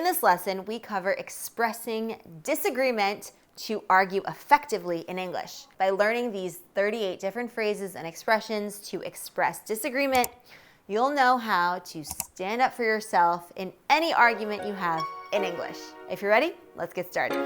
In this lesson, we cover expressing disagreement to argue effectively in English. By learning these 38 different phrases and expressions to express disagreement, you'll know how to stand up for yourself in any argument you have in English. If you're ready, let's get started.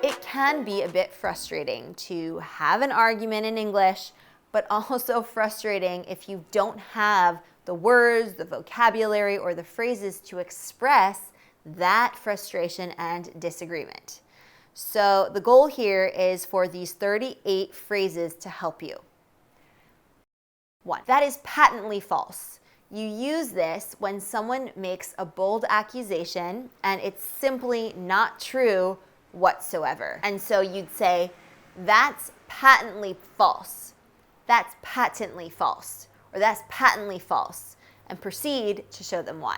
It can be a bit frustrating to have an argument in English, but also frustrating if you don't have the words, the vocabulary, or the phrases to express that frustration and disagreement. So the goal here is for these 38 phrases to help you. 1. That is patently false. You use this when someone makes a bold accusation and it's simply not true whatsoever. And so you'd say, that's patently false. That's patently false. Or that's patently false. And proceed to show them why.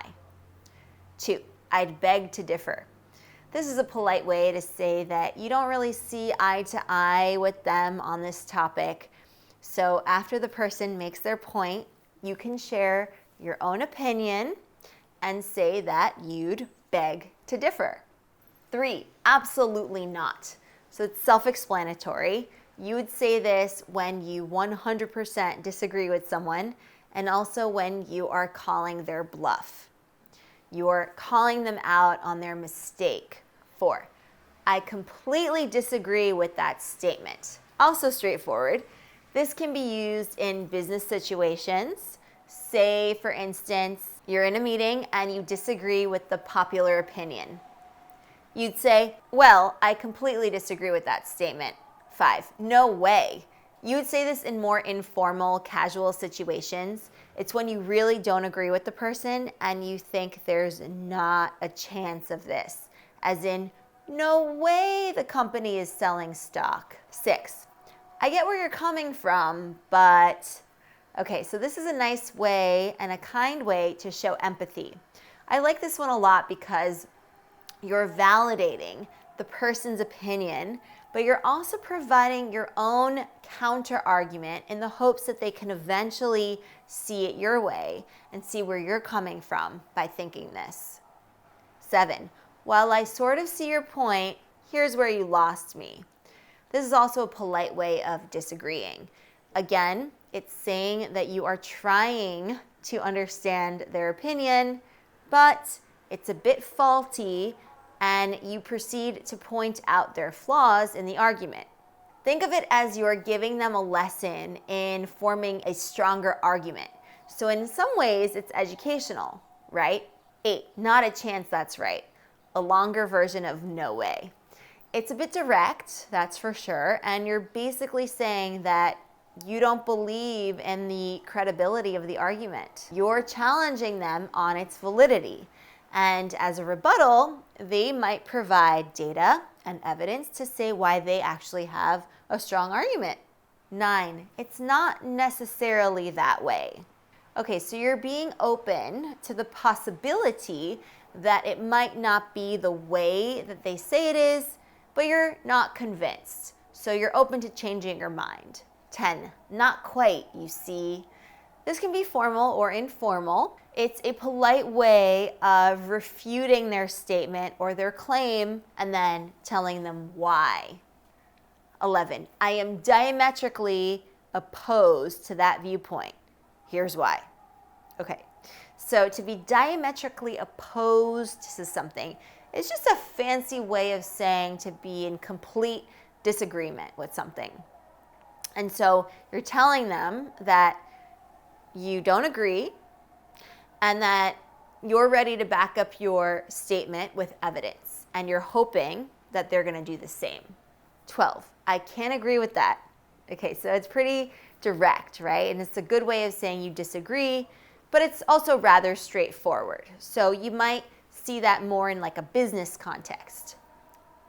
2. I'd beg to differ. This is a polite way to say that you don't really see eye to eye with them on this topic. So after the person makes their point, you can share your own opinion and say that you'd beg to differ. 3, absolutely not. So it's self-explanatory. You would say this when you 100% disagree with someone and also when you are calling their bluff. You're calling them out on their mistake. 4, I completely disagree with that statement. Also straightforward. This can be used in business situations. Say, for instance, you're in a meeting and you disagree with the popular opinion. You'd say, well, I completely disagree with that statement. 5, no way. You would say this in more informal, casual situations. It's when you really don't agree with the person and you think there's not a chance of this. As in, no way the company is selling stock. 6, I get where you're coming from, but... Okay, so this is a nice way and a kind way to show empathy. I like this one a lot because you're validating the person's opinion, but you're also providing your own counter argument in the hopes that they can eventually see it your way and see where you're coming from by thinking this. 7, while I sort of see your point, here's where you lost me. This is also a polite way of disagreeing. Again, it's saying that you are trying to understand their opinion, but it's a bit faulty and you proceed to point out their flaws in the argument. Think of it as you're giving them a lesson in forming a stronger argument. So in some ways, it's educational, right? 8, not a chance that's right. A longer version of no way. It's a bit direct, that's for sure, and you're basically saying that you don't believe in the credibility of the argument. You're challenging them on its validity. And as a rebuttal, they might provide data and evidence to say why they actually have a strong argument. 9, it's not necessarily that way. Okay, so you're being open to the possibility that it might not be the way that they say it is, but you're not convinced. So you're open to changing your mind. 10, not quite, you see. This can be formal or informal. It's a polite way of refuting their statement or their claim and then telling them why. 11, I am diametrically opposed to that viewpoint. Here's why. Okay, so to be diametrically opposed to something is just a fancy way of saying to be in complete disagreement with something. And so you're telling them that you don't agree and that you're ready to back up your statement with evidence. And you're hoping that they're going to do the same. 12, I can't agree with that. Okay, so it's pretty direct, right? And it's a good way of saying you disagree, but it's also rather straightforward. So you might see that more in like a business context.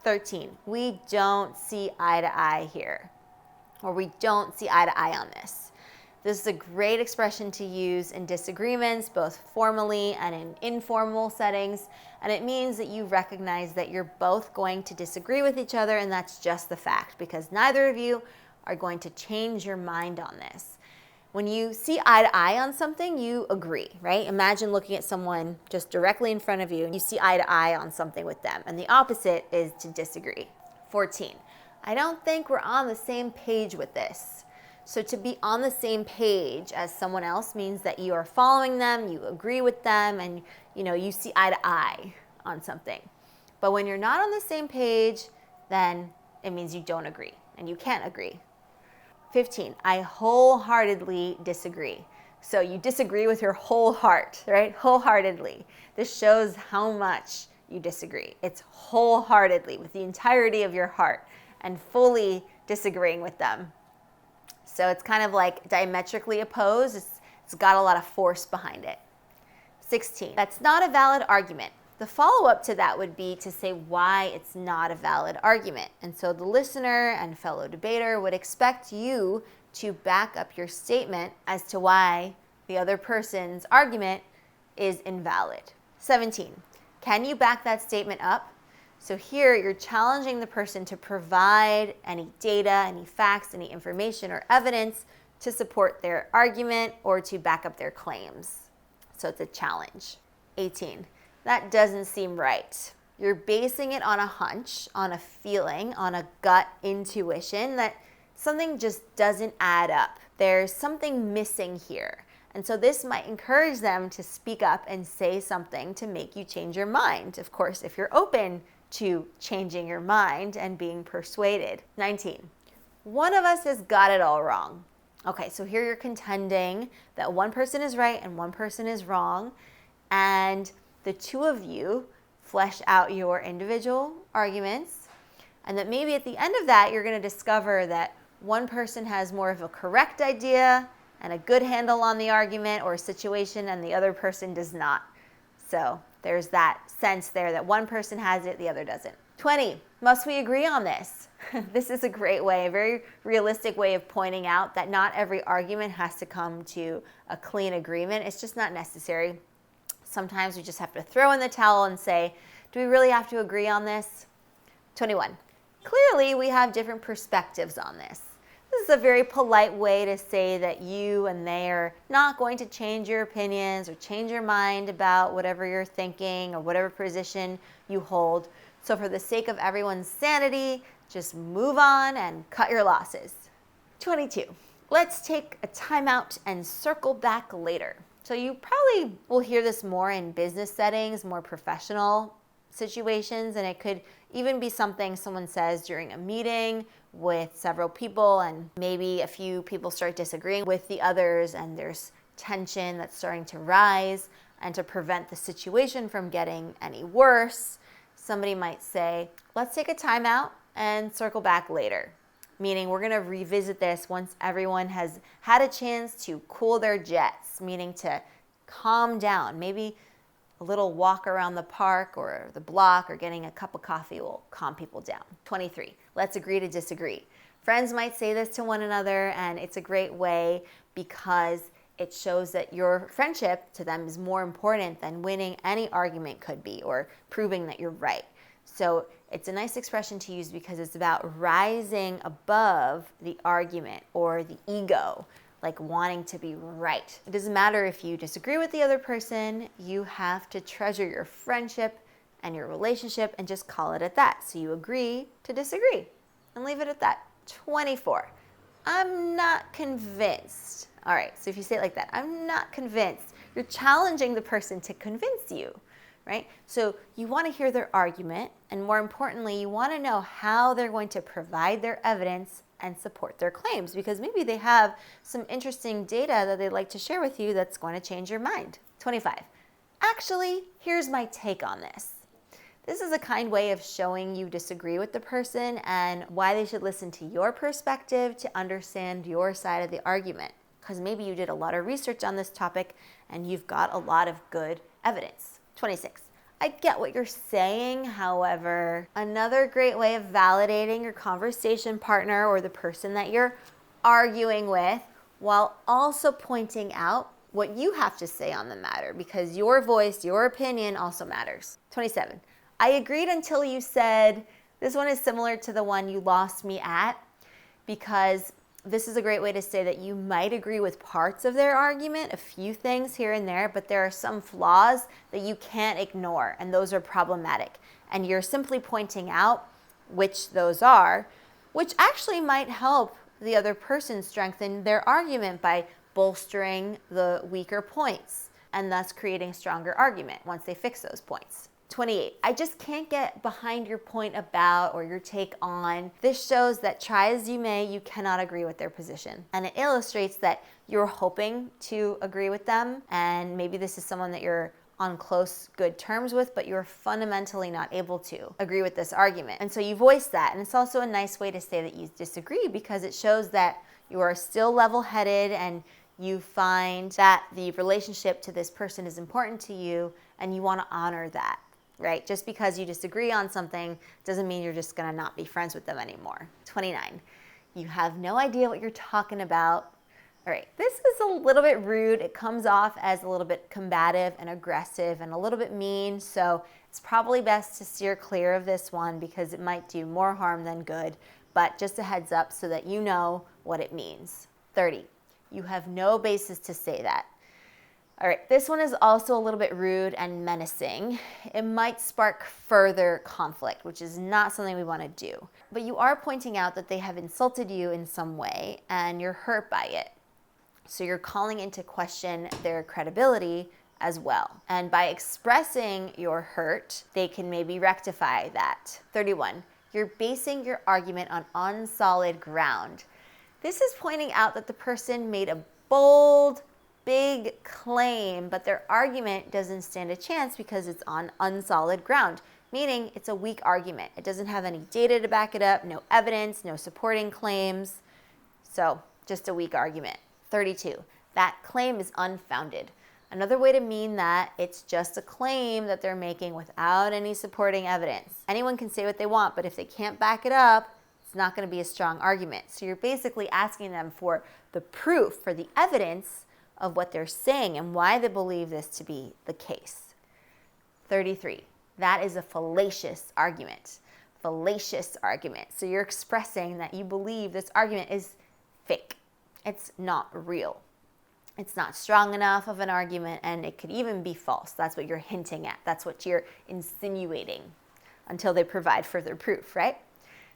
13, we don't see eye to eye here. Or we don't see eye to eye on this. This is a great expression to use in disagreements, both formally and in informal settings, and it means that you recognize that you're both going to disagree with each other, and that's just the fact, because neither of you are going to change your mind on this. When you see eye to eye on something, you agree, right? Imagine looking at someone just directly in front of you and you see eye to eye on something with them. And the opposite is to disagree. 14, I don't think we're on the same page with this. So to be on the same page as someone else means that you are following them, you agree with them, and you see eye to eye on something. But when you're not on the same page, then it means you don't agree and you can't agree. 15, I wholeheartedly disagree. So you disagree with your whole heart, right? Wholeheartedly. This shows how much you disagree. It's wholeheartedly, with the entirety of your heart, and fully disagreeing with them. So it's kind of like diametrically opposed. It's got a lot of force behind it. 16, that's not a valid argument. The follow-up to that would be to say why it's not a valid argument. And so the listener and fellow debater would expect you to back up your statement as to why the other person's argument is invalid. 17, can you back that statement up? So here you're challenging the person to provide any data, any facts, any information or evidence to support their argument or to back up their claims. So it's a challenge. 18, that doesn't seem right. You're basing it on a hunch, on a feeling, on a gut intuition that something just doesn't add up. There's something missing here. And so this might encourage them to speak up and say something to make you change your mind. Of course, if you're open to changing your mind and being persuaded. 19, one of us has got it all wrong. Okay, so here you're contending that one person is right and one person is wrong, and the two of you flesh out your individual arguments, and that maybe at the end of that, you're going to discover that one person has more of a correct idea and a good handle on the argument or situation, and the other person does not. So there's that sense there that one person has it, the other doesn't. 20, must we agree on this? This is a great way, a very realistic way of pointing out that not every argument has to come to a clean agreement. It's just not necessary. Sometimes we just have to throw in the towel and say, do we really have to agree on this? 21, clearly we have different perspectives on this. This is a very polite way to say that you and they are not going to change your opinions or change your mind about whatever you're thinking or whatever position you hold. So for the sake of everyone's sanity, just move on and cut your losses. 22, let's take a timeout and circle back later. So you probably will hear this more in business settings, more professional situations, and it could even be something someone says during a meeting with several people, and maybe a few people start disagreeing with the others, and there's tension that's starting to rise. And to prevent the situation from getting any worse, somebody might say, let's take a timeout and circle back later. Meaning we're going to revisit this once everyone has had a chance to cool their jets, meaning to calm down. Maybe a little walk around the park or the block or getting a cup of coffee will calm people down. 23, let's agree to disagree. Friends might say this to one another, and it's a great way because it shows that your friendship to them is more important than winning any argument could be or proving that you're right. So it's a nice expression to use because it's about rising above the argument or the ego, like wanting to be right. It doesn't matter if you disagree with the other person, you have to treasure your friendship and your relationship and just call it at that. So you agree to disagree and leave it at that. 24, I'm not convinced. All right, so if you say it like that, I'm not convinced, you're challenging the person to convince you, right? So you want to hear their argument, and more importantly, you want to know how they're going to provide their evidence and support their claims, because maybe they have some interesting data that they'd like to share with you that's going to change your mind. 25, actually, here's my take on this. This is a kind way of showing you disagree with the person and why they should listen to your perspective to understand your side of the argument. Because maybe you did a lot of research on this topic and you've got a lot of good evidence. 26, I get what you're saying. However, another great way of validating your conversation partner or the person that you're arguing with while also pointing out what you have to say on the matter, because your voice, your opinion also matters. 27, I agreed until you said, this one is similar to the one you lost me at, because This is a great way to say that you might agree with parts of their argument, a few things here and there, but there are some flaws that you can't ignore, and those are problematic. And you're simply pointing out which those are, which actually might help the other person strengthen their argument by bolstering the weaker points and thus creating a stronger argument once they fix those points. 28, I just can't get behind your point about or your take on. This shows that try as you may, you cannot agree with their position. And it illustrates that you're hoping to agree with them, and maybe this is someone that you're on close, good terms with, but you're fundamentally not able to agree with this argument. And so you voice that, and it's also a nice way to say that you disagree because it shows that you are still level-headed and you find that the relationship to this person is important to you and you want to honor that. Right? Just because you disagree on something doesn't mean you're just going to not be friends with them anymore. 29, you have no idea what you're talking about. All right, this is a little bit rude. It comes off as a little bit combative and aggressive and a little bit mean. So it's probably best to steer clear of this one because it might do more harm than good. But just a heads up so that you know what it means. 30, you have no basis to say that. All right, this one is also a little bit rude and menacing. It might spark further conflict, which is not something we want to do. But you are pointing out that they have insulted you in some way and you're hurt by it. So you're calling into question their credibility as well. And by expressing your hurt, they can maybe rectify that. 31, you're basing your argument on unsolid ground. This is pointing out that the person made a bold, big claim, but their argument doesn't stand a chance because it's on unsolid ground, meaning it's a weak argument. It doesn't have any data to back it up, no evidence, no supporting claims. So just a weak argument. 32, that claim is unfounded. Another way to mean that, it's just a claim that they're making without any supporting evidence. Anyone can say what they want, but if they can't back it up, it's not going to be a strong argument. So you're basically asking them for the proof, for the evidence of what they're saying and why they believe this to be the case. 33, that is a fallacious argument. Fallacious argument. So you're expressing that you believe this argument is fake. It's not real. It's not strong enough of an argument, and it could even be false. That's what you're hinting at. That's what you're insinuating until they provide further proof, right?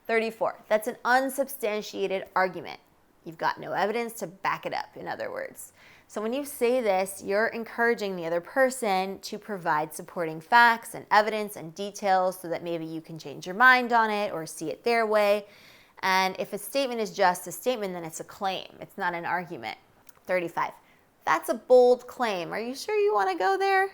34, that's an unsubstantiated argument. You've got no evidence to back it up, in other words. So when you say this, you're encouraging the other person to provide supporting facts and evidence and details so that maybe you can change your mind on it or see it their way. And if a statement is just a statement, then it's a claim. It's not an argument. 35, that's a bold claim. Are you sure you want to go there?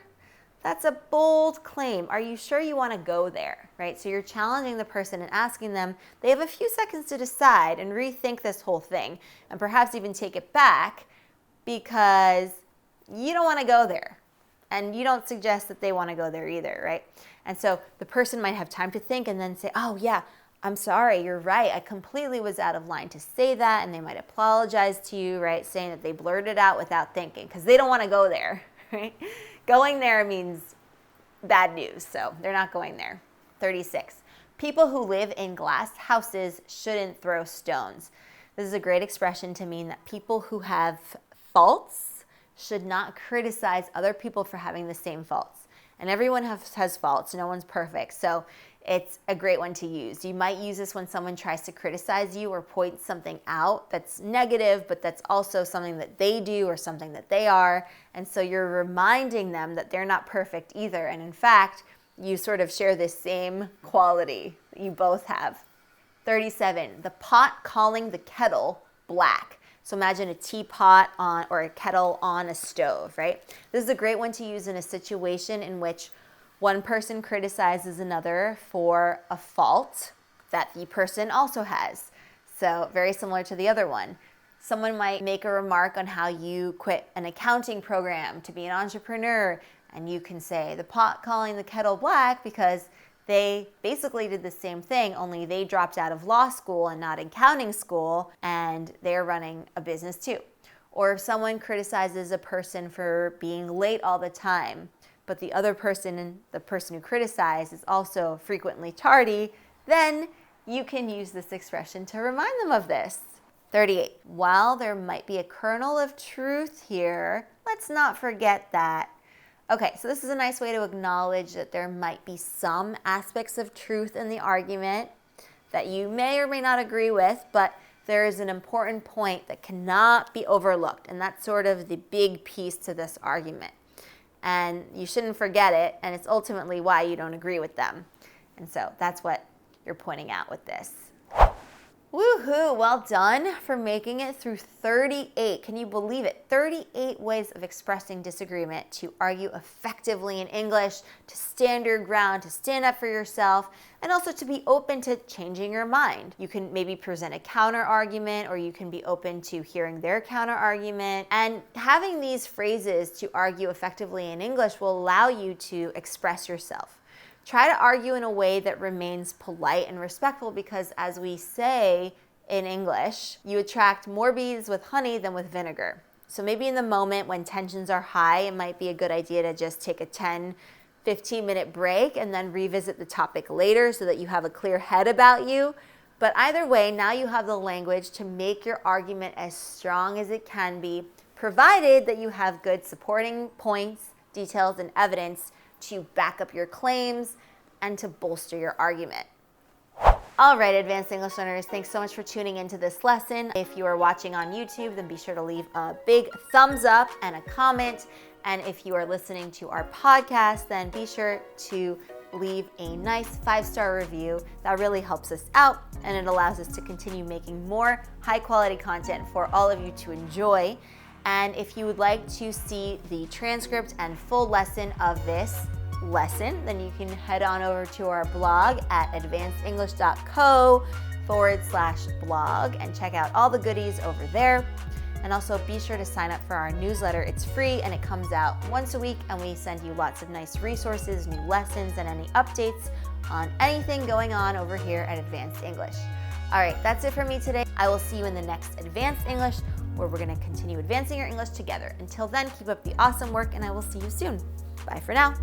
That's a bold claim. Are you sure you want to go there? Right? So you're challenging the person and asking them, they have a few seconds to decide and rethink this whole thing and perhaps even take it back because you don't want to go there. And you don't suggest that they want to go there either, right? And so the person might have time to think and then say, oh yeah, I'm sorry, you're right. I completely was out of line to say that. And they might apologize to you, right? Saying that they blurted out without thinking because they don't want to go there, right? Going there means bad news, so they're not going there. 36, people who live in glass houses shouldn't throw stones. This is a great expression to mean that people who have faults should not criticize other people for having the same faults. And everyone has faults. No one's perfect. So it's a great one to use. You might use this when someone tries to criticize you or point something out that's negative, but that's also something that they do or something that they are. And so you're reminding them that they're not perfect either. And in fact, you sort of share this same quality that you both have. 37, the pot calling the kettle black. So imagine a teapot on or a kettle on a stove, right? This is a great one to use in a situation in which one person criticizes another for a fault that the person also has. So very similar to the other one. Someone might make a remark on how you quit an accounting program to be an entrepreneur, and you can say the pot calling the kettle black because they basically did the same thing, only they dropped out of law school and not accounting school, and they're running a business too. Or if someone criticizes a person for being late all the time, but the other person, the person who criticized, is also frequently tardy, then you can use this expression to remind them of this. 38. While there might be a kernel of truth here, let's not forget that. Okay, so this is a nice way to acknowledge that there might be some aspects of truth in the argument that you may or may not agree with, but there is an important point that cannot be overlooked, and that's sort of the big piece to this argument. And you shouldn't forget it, and it's ultimately why you don't agree with them. And so that's what you're pointing out with this. Woohoo, well done for making it through 38. Can you believe it? 38 ways of expressing disagreement to argue effectively in English, to stand your ground, to stand up for yourself, and also to be open to changing your mind. You can maybe present a counter argument, or you can be open to hearing their counter argument. And having these phrases to argue effectively in English will allow you to express yourself. Try to argue in a way that remains polite and respectful because, as we say in English, you attract more bees with honey than with vinegar. So maybe in the moment when tensions are high, it might be a good idea to just take a 10-15-minute break and then revisit the topic later so that you have a clear head about you. But either way, now you have the language to make your argument as strong as it can be, provided that you have good supporting points, details, and evidence to back up your claims and to bolster your argument. All right, advanced English learners, thanks so much for tuning into this lesson. If you are watching on YouTube, then be sure to leave a big thumbs up and a comment. And if you are listening to our podcast, then be sure to leave a nice 5-star review. That really helps us out, and it allows us to continue making more high-quality content for all of you to enjoy. And if you would like to see the transcript and full lesson of this lesson, then you can head on over to our blog at advancedenglish.co/blog and check out all the goodies over there. And also be sure to sign up for our newsletter. It's free and it comes out once a week, and we send you lots of nice resources, new lessons, and any updates on anything going on over here at Advanced English. All right, that's it for me today. I will see you in the next Advanced English, where we're going to continue advancing your English together. Until then, keep up the awesome work, and I will see you soon. Bye for now.